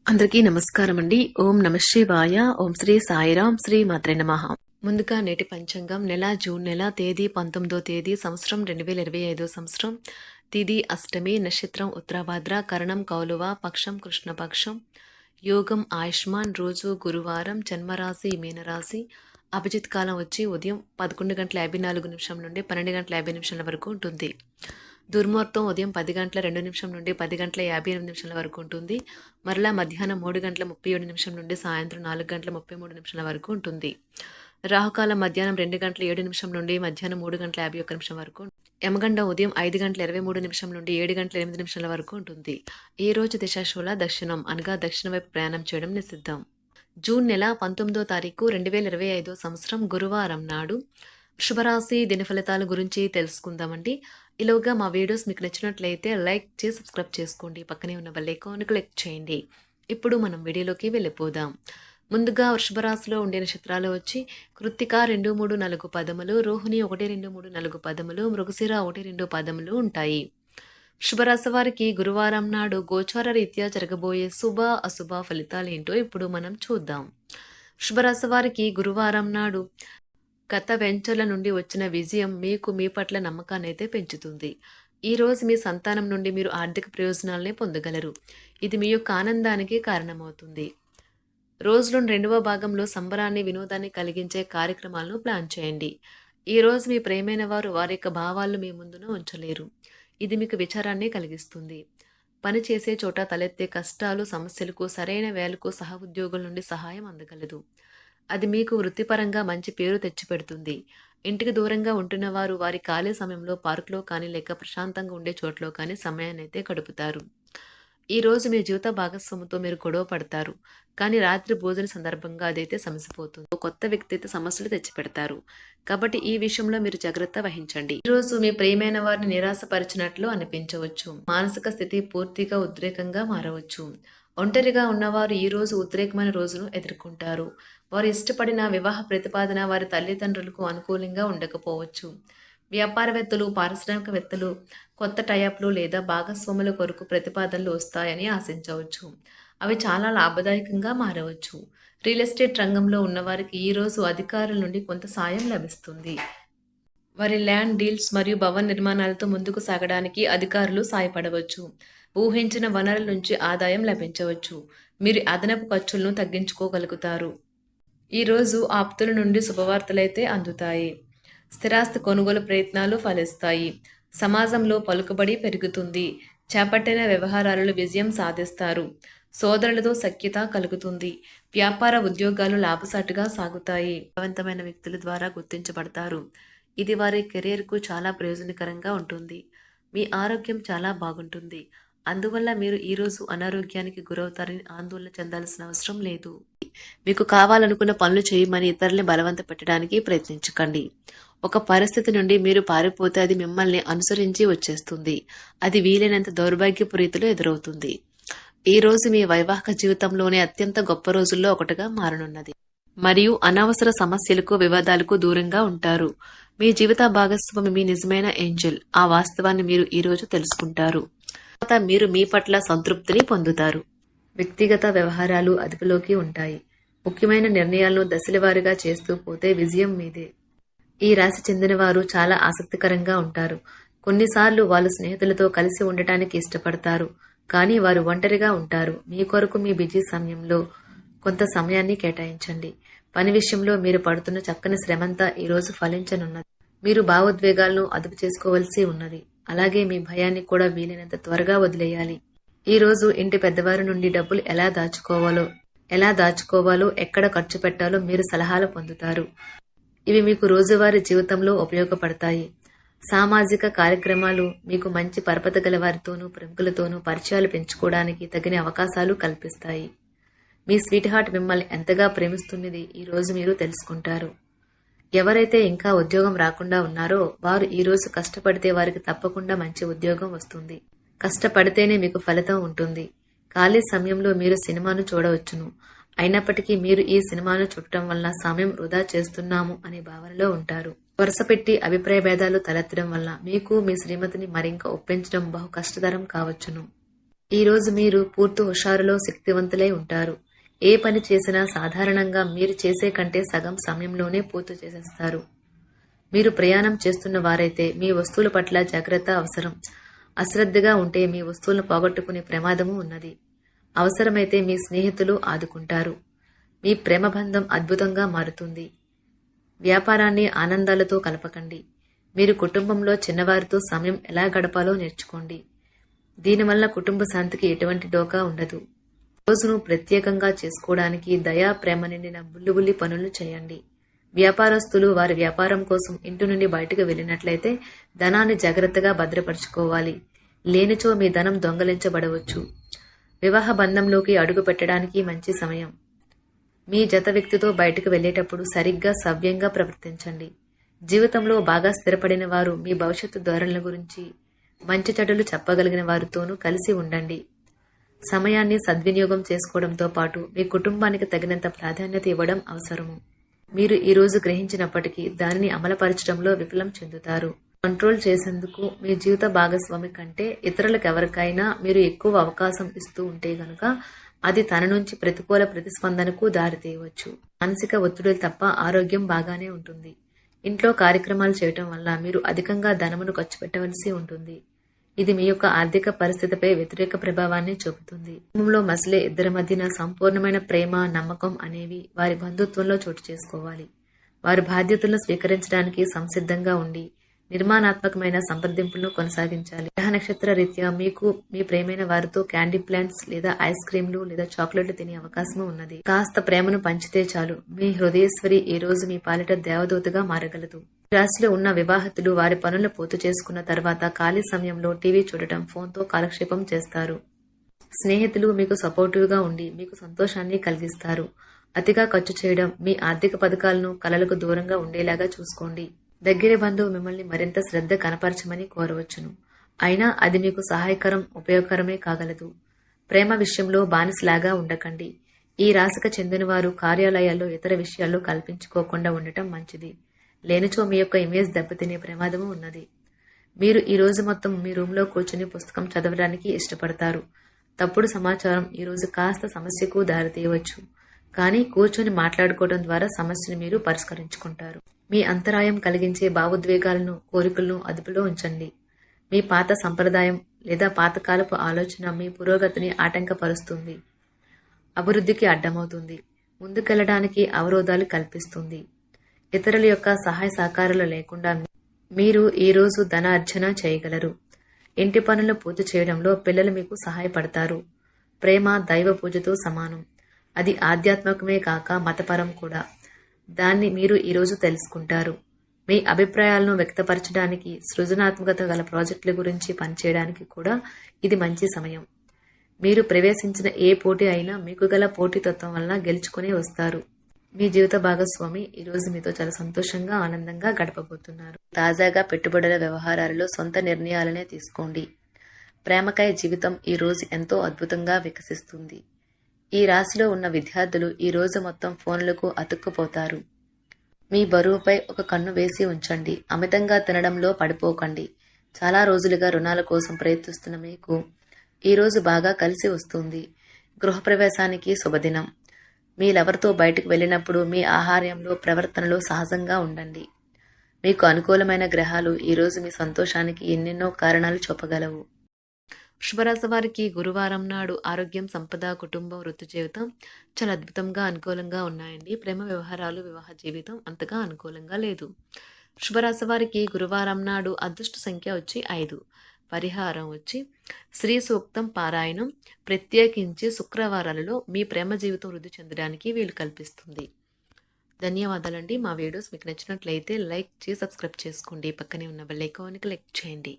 అందరికీ నమస్కారం అండి. ఓం నమ శివాయ. ఓం శ్రీ సాయిరాం. శ్రీ మాత్రే నమః. ముందుగా నేటి పంచాంగం నెల జూన్ నెల తేదీ 19వ తేదీ సంవత్సరం 2025 సంవత్సరం తిథి అష్టమి నక్షత్రం ఉత్తరాభాద్ర కరణం కౌలువ పక్షం కృష్ణపక్షం యోగం ఆయుష్మాన్ రోజు గురువారం జన్మరాశి మీనరాశి అభిజిత్ కాలం వచ్చి ఉదయం 11:54 నుండి 12:50 వరకు ఉంటుంది. దుర్ముహూర్తం ఉదయం 10:02 నుండి 10:58 వరకు ఉంటుంది. మరలా మధ్యాహ్నం 3:37 నుండి సాయంత్రం 4:33 వరకు ఉంటుంది. రాహుకాలం మధ్యాహ్నం 2:07 నుండి మధ్యాహ్నం 3:51 వరకు. యమగండం ఉదయం 5:23 నుండి 7:08 వరకు ఉంటుంది. ఈ రోజు దిశాశూల దక్షిణం అనగా దక్షిణ వైపు ప్రయాణం చేయడం నిషిద్ధం. జూన్ నెల 19వ తారీఖు 2025 సంవత్సరం గురువారం నాడు శుభరాశి దిన ఫలితాల గురించి తెలుసుకుందామండి. ఈలోగా మా వీడియోస్ మీకు నచ్చినట్లయితే లైక్ చేసి సబ్స్క్రైబ్ చేసుకోండి. పక్కనే ఉన్న బెల్ ఐకాన్ క్లిక్ చేయండి. ఇప్పుడు మనం వీడియోలోకి వెళ్ళిపోదాం. ముందుగా వృషభరాశిలో ఉండే నక్షత్రాలు వచ్చి కృత్తిక 2, 3, 4 పదములు, రోహిణి 1, 2, 3, 4 పదములు, మృగశిర 1, 2 పదములు ఉంటాయి. వృషభరాశి వారికి గురువారం నాడు గోచార రీత్యా జరగబోయే శుభ అశుభ ఫలితాలు ఏంటో ఇప్పుడు మనం చూద్దాం. వృషభరాశి వారికి గురువారం నాడు గత వెంచర్ల నుండి వచ్చిన విజయం మీకు మీ పట్ల నమ్మకాన్ని అయితే పెంచుతుంది. ఈ రోజు మీ సంతానం నుండి మీరు ఆర్థిక ప్రయోజనాలనే పొందగలరు. ఇది మీ యొక్క ఆనందానికి కారణమవుతుంది. రోజులోని 2వ భాగంలో సంబరాన్ని వినోదాన్ని కలిగించే కార్యక్రమాలను ప్లాన్ చేయండి. ఈ రోజు మీ ప్రేమైన వారు వారి యొక్క భావాలను మీ ముందున ఉంచలేరు. ఇది మీకు విచారాన్ని కలిగిస్తుంది. పని చేసే చోట తలెత్తే కష్టాలు సమస్యలకు సరైన వేళకు సహ ఉద్యోగుల నుండి సహాయం అందగలదు. అది మీకు వృత్తిపరంగా మంచి పేరు తెచ్చిపెడుతుంది. ఇంటికి దూరంగా ఉంటున్న వారు వారి ఖాళీ సమయంలో పార్కులో కానీ లేక ప్రశాంతంగా ఉండే చోట్లో కానీ సమయాన్ని అయితే గడుపుతారు. ఈ రోజు మీ జీవిత భాగస్వామితో మీరు గొడవ పడతారు, కానీ రాత్రి భోజన సందర్భంగా అదైతే సమసిపోతుంది. కొత్త వ్యక్తి అయితే సమస్యలు తెచ్చిపెడతారు, కాబట్టి ఈ విషయంలో మీరు జాగ్రత్త వహించండి. ఈ రోజు మీ ప్రియమైన వారిని నిరాశపరిచినట్లు అనిపించవచ్చు. మానసిక స్థితి పూర్తిగా ఉద్రేకంగా మారవచ్చు. ఒంటరిగా ఉన్నవారు ఈ రోజు ఉద్రేకమైన రోజును ఎదుర్కొంటారు. వారు ఇష్టపడిన వివాహ ప్రతిపాదన వారి తల్లిదండ్రులకు అనుకూలంగా ఉండకపోవచ్చు. వ్యాపారవేత్తలు, పారిశ్రామికవేత్తలు కొత్త టైప్లు లేదా భాగస్వాముల కొరకు ప్రతిపాదనలు వస్తాయని ఆశించవచ్చు. అవి చాలా లాభదాయకంగా మారవచ్చు. రియల్ ఎస్టేట్ రంగంలో ఉన్నవారికి ఈ రోజు అధికారుల నుండి కొంత సాయం లభిస్తుంది. వారి ల్యాండ్ డీల్స్ మరియు భవన నిర్మాణాలతో ముందుకు సాగడానికి అధికారులు సాయపడవచ్చు. ఊహించిన వనరుల నుంచి ఆదాయం లభించవచ్చు. మీరు అదనపు ఖర్చులను తగ్గించుకోగలుగుతారు. ఈరోజు ఆప్తుల నుండి శుభవార్తలైతే అందుతాయి. స్థిరాస్తి కొనుగోలు ప్రయత్నాలు ఫలిస్తాయి. సమాజంలో పలుకుబడి పెరుగుతుంది. చేపట్టిన వ్యవహారాలలో విజయం సాధిస్తారు. సోదరులతో సఖ్యత కలుగుతుంది. వ్యాపార ఉద్యోగాలు లాభసాటిగా సాగుతాయి. బలవంతమైన వ్యక్తుల ద్వారా గుర్తించబడతారు. ఇది వారి కెరీర్కు చాలా ప్రయోజనకరంగా ఉంటుంది. మీ ఆరోగ్యం చాలా బాగుంటుంది. అందువల్ల మీరు ఈరోజు అనారోగ్యానికి గురవుతారని ఆందోళన చెందాల్సిన అవసరం లేదు. మీకు కావాలనుకున్న పనులు చేయమని ఇతరుల్ని బలవంత పెట్టడానికి ప్రయత్నించకండి. ఒక పరిస్థితి నుండి మీరు పారిపోతే అది మిమ్మల్ని అనుసరించి వచ్చేస్తుంది. అది వీలైనంత దౌర్భాగ్యపు రీతిలో ఎదురవుతుంది. ఈ రోజు మీ వైవాహిక జీవితంలోనే అత్యంత గొప్ప రోజుల్లో ఒకటిగా మారనున్నది మరియు అనవసర సమస్యలకు వివాదాలకు దూరంగా ఉంటారు. మీ జీవిత భాగస్వామి మీ నిజమైన ఏంజెల్. ఆ వాస్తవాన్ని మీరు ఈ రోజు తెలుసుకుంటారు. మీరు మీ పట్ల సంతృప్తిని పొందుతారు. వ్యక్తిగత వ్యవహారాలు అదుపులోకి ఉంటాయి. ముఖ్యమైన నిర్ణయాలను దశలవారీగా చేస్తూ పోతే విజయం మీదే. ఈ రాశి చెందిన వారు చాలా ఆసక్తికరంగా ఉంటారు. కొన్నిసార్లు వాళ్ళు స్నేహితులతో కలిసి ఉండటానికి ఇష్టపడతారు, కానీ వారు ఒంటరిగా ఉంటారు. మీ కొరకు మీ బిజీ సమయంలో కొంత సమయాన్ని కేటాయించండి. పని విషయంలో మీరు పడుతున్న చక్కని శ్రమంతా ఈ రోజు ఫలించనున్నది. మీరు భావోద్వేగాలను అదుపు చేసుకోవలసి ఉన్నది. అలాగే మీ భయాన్ని కూడా వీలైనంత త్వరగా వదిలేయాలి. ఈ రోజు ఇంటి పెద్దవారి నుండి డబ్బులు ఎలా దాచుకోవాలో ఎక్కడ ఖర్చు పెట్టాలో మీరు సలహాలు పొందుతారు. ఇవి మీకు రోజువారీ జీవితంలో ఉపయోగపడతాయి. సామాజిక కార్యక్రమాలు మీకు మంచి పరపతి గల వారితోనూ ప్రముఖులతోనూ పరిచయాలు పెంచుకోవడానికి తగిన అవకాశాలు కల్పిస్తాయి. మీ స్వీట్ హార్ట్ మిమ్మల్ని ఎంతగా ప్రేమిస్తున్నది ఈ రోజు మీరు తెలుసుకుంటారు. ఎవరైతే ఇంకా ఉద్యోగం రాకుండా ఉన్నారో వారు ఈ రోజు కష్టపడితే వారికి తప్పకుండా మంచి ఉద్యోగం వస్తుంది. కష్టపడితేనే మీకు ఫలితం ఉంటుంది. ఖాళీ సమయంలో మీరు సినిమాను చూడవచ్చును. అయినప్పటికీ మీరు ఈ సినిమాను చూడటం వల్ల సమయం వృధా చేస్తున్నాము అనే భావనలో ఉంటారు. వరుసపెట్టి అభిప్రాయ భేదాలు తలెత్తడం వల్ల మీకు మీ శ్రీమతిని మరింక ఒప్పించడం బహు కష్టతరం కావచ్చును. ఈరోజు మీరు పూర్తి హుషారులో శక్తివంతులై ఉంటారు. ఏ పని చేసినా సాధారణంగా మీరు చేసే కంటే సగం సమయంలోనే పూర్తి చేసేస్తారు. మీరు ప్రయాణం చేస్తున్న వారైతే మీ వస్తువుల పట్ల జాగ్రత్త అవసరం. అశ్రద్ధగా ఉంటే మీ వస్తువులను పోగొట్టుకునే ప్రమాదము ఉన్నది. అవసరమైతే మీ స్నేహితులు ఆదుకుంటారు. మీ ప్రేమ బంధం అద్భుతంగా మారుతుంది. వ్యాపారాన్ని ఆనందాలతో కలపకండి. మీరు కుటుంబంలో చిన్నవారితో సమయం ఎలా గడపాలో నేర్చుకోండి. దీనివల్ల కుటుంబ శాంతికి ఎటువంటి డోకా ఉండదు. రోజును ప్రత్యేకంగా చేసుకోవడానికి దయా ప్రేమ నిండిన బుల్లిబుల్లి పనులు చేయండి. వ్యాపారస్తులు వారి వ్యాపారం కోసం ఇంటి నుండి బయటకు వెళ్ళినట్లయితే ధనాన్ని జాగ్రత్తగా భద్రపరుచుకోవాలి. లేనిచో మీ ధనం దొంగలించబడవచ్చు. వివాహ బంధంలోకి అడుగు పెట్టడానికి మంచి సమయం. మీ జత వ్యక్తితో బయటకు వెళ్ళేటప్పుడు సరిగ్గా సవ్యంగా ప్రవర్తించండి. జీవితంలో బాగా స్థిరపడిన వారు మీ భవిష్యత్తు ధోరణుల గురించి మంచి చెడులు చెప్పగలిగిన వారితోనూ కలిసి ఉండండి. సమయాన్ని సద్వినియోగం చేసుకోవడంతో పాటు మీ కుటుంబానికి తగినంత ప్రాధాన్యత ఇవ్వడం అవసరము. మీరు ఈరోజు గ్రహించినప్పటికీ దానిని అమలుపరచడంలో విఫలం చెందుతారు. కంట్రోల్ చేసేందుకు మీ జీవిత భాగస్వామి కంటే ఇతరులకు ఎవరికైనా మీరు ఎక్కువ అవకాశం ఇస్తూ ఉంటే గనుక అది తన నుంచి ప్రతికూల ప్రతిస్పందనకు దారితీయవచ్చు. మానసిక ఒత్తిడులు తప్ప ఆరోగ్యం బాగానే ఉంటుంది. ఇంట్లో కార్యక్రమాలు చేయటం వల్ల మీరు అధికంగా ధనమును ఖర్చు పెట్టవలసి ఉంటుంది. ఇది మీ యొక్క ఆర్థిక పరిస్థితిపై వ్యతిరేక ప్రభావాన్ని చూపుతుంది. కుటుంబంలో మసలే ఇద్దరి మధ్యన సంపూర్ణమైన ప్రేమ, నమ్మకం అనేవి వారి బంధుత్వంలో చోటు చేసుకోవాలి. వారి బాధ్యతలను స్వీకరించడానికి సంసిద్ధంగా ఉండి నిర్మాణాత్మకమైన సంప్రదింపులను కొనసాగించాలి. గ్రహ నక్షత్ర రీత్యా మీకు మీ ప్రేమైన వారితో క్యాండీ ప్లాంట్స్ లేదా ఐస్ క్రీంలు లేదా చాక్లెట్లు తినే అవకాశం ఉన్నది. కాస్త ప్రేమను పంచితే చాలు మీ హృదయేశ్వరి ఈ రోజు మీ పాలిట దేవదూతగా మారగలదు. రాశిలో ఉన్న వివాహితులు వారి పనులను పూర్తి చేసుకున్న తర్వాత ఖాళీ సమయంలో టీవీ చూడటం, ఫోన్తో కాలక్షేపం చేస్తారు. స్నేహితులు మీకు సపోర్టివ్గా ఉండి మీకు సంతోషాన్ని కలిగిస్తారు. అతిగా ఖర్చు చేయడం, మీ ఆర్థిక పథకాలను కలలకు దూరంగా ఉండేలాగా చూసుకోండి. దగ్గర బంధువు మిమ్మల్ని మరింత శ్రద్ధ కనపరచమని కోరవచ్చును. అయినా అది మీకు సహాయకరం, ఉపయోగకరమే కాగలదు. ప్రేమ విషయంలో బానిసలాగా ఉండకండి. ఈ రాశికి చెందిన వారు కార్యాలయాల్లో ఇతర విషయాల్లో కల్పించుకోకుండా ఉండటం మంచిది. లేనిచో మీ యొక్క ఇమేజ్ దెబ్బతినే ప్రమాదము ఉన్నది. మీరు ఈ రోజు మొత్తం మీ రూమ్లో కూర్చుని పుస్తకం చదవడానికి ఇష్టపడతారు. తప్పుడు సమాచారం ఈ రోజు కాస్త సమస్యకు దారితీయవచ్చు. కానీ కూర్చొని మాట్లాడుకోవడం ద్వారా సమస్యను మీరు పరిష్కరించుకుంటారు. మీ అంతరాయం కలిగించే భావోద్వేగాలను, కోరికలను అదుపులో ఉంచండి. మీ పాత సంప్రదాయం లేదా పాతకాలపు ఆలోచన మీ పురోగతిని ఆటంకపరుస్తుంది, అభివృద్ధికి అడ్డమవుతుంది, ముందుకెళ్లడానికి అవరోధాలు కల్పిస్తుంది. ఇతరుల యొక్క సహాయ సహకారాలు లేకుండా మీరు ఈ రోజు ధనార్జన చేయగలరు. ఇంటి పనులు పూర్తి చేయడంలో పిల్లలు మీకు సహాయపడతారు. ప్రేమ దైవ పూజతో సమానం. అది ఆధ్యాత్మికమే కాక మతపరం కూడా. దాన్ని మీరు ఈరోజు తెలుసుకుంటారు. మీ అభిప్రాయాలను వ్యక్తపరచడానికి, సృజనాత్మకత గల ప్రాజెక్టుల గురించి పనిచేయడానికి కూడా ఇది మంచి సమయం. మీరు ప్రవేశించిన ఏ పోటీ అయినా మీకు గల పోటీతత్వం వలన గెలుచుకుని వస్తారు. మీ జీవిత భాగస్వామి ఈరోజు మీతో చాలా సంతోషంగా, ఆనందంగా గడపబోతున్నారు. తాజాగా పెట్టుబడుల వ్యవహారాలలో సొంత నిర్ణయాలనే తీసుకోండి. ప్రేమకాయ జీవితం ఈ రోజు ఎంతో అద్భుతంగా వికసిస్తుంది. ఈ రాశిలో ఉన్న విద్యార్థులు ఈ రోజు మొత్తం ఫోన్లకు అతుక్కుపోతారు. మీ బరువుపై ఒక కన్ను వేసి ఉంచండి. అమితంగా తినడంలో పడిపోకండి. చాలా రోజులుగా రుణాల కోసం ప్రయత్నిస్తున్న మీకు ఈ రోజు బాగా కలిసి వస్తుంది. గృహప్రవేశానికి శుభదినం. మీరెవరితో బయటకు వెళ్ళినప్పుడు మీ ఆహార్యంలో, ప్రవర్తనలో సహజంగా ఉండండి. మీకు అనుకూలమైన గ్రహాలు ఈరోజు మీ సంతోషానికి ఎన్నెన్నో కారణాలు చూపగలవు. వృషభరాశి వారికి గురువారం నాడు ఆరోగ్యం, సంపద, కుటుంబం, వృత్తి జీవితం చాలా అద్భుతంగా అనుకూలంగా ఉన్నాయండి. ప్రేమ వ్యవహారాలు, వివాహ జీవితం అంతగా అనుకూలంగా లేదు. వృషభరాశి వారికి గురువారం నాడు అదృష్ట సంఖ్య వచ్చి 5. పరిహారం వచ్చి శ్రీ సూక్తం పారాయణం. ప్రత్యేకించి శుక్రవారాలలో మీ ప్రేమ జీవితం వృద్ధి చెందడానికి వీలు కల్పిస్తుంది. ధన్యవాదాలండి. మా వీడియోస్ మీకు నచ్చినట్లయితే లైక్ చేసి సబ్స్క్రైబ్ చేసుకోండి. పక్కనే ఉన్న బెల్ ఐకాన్కి క్లిక్ చేయండి.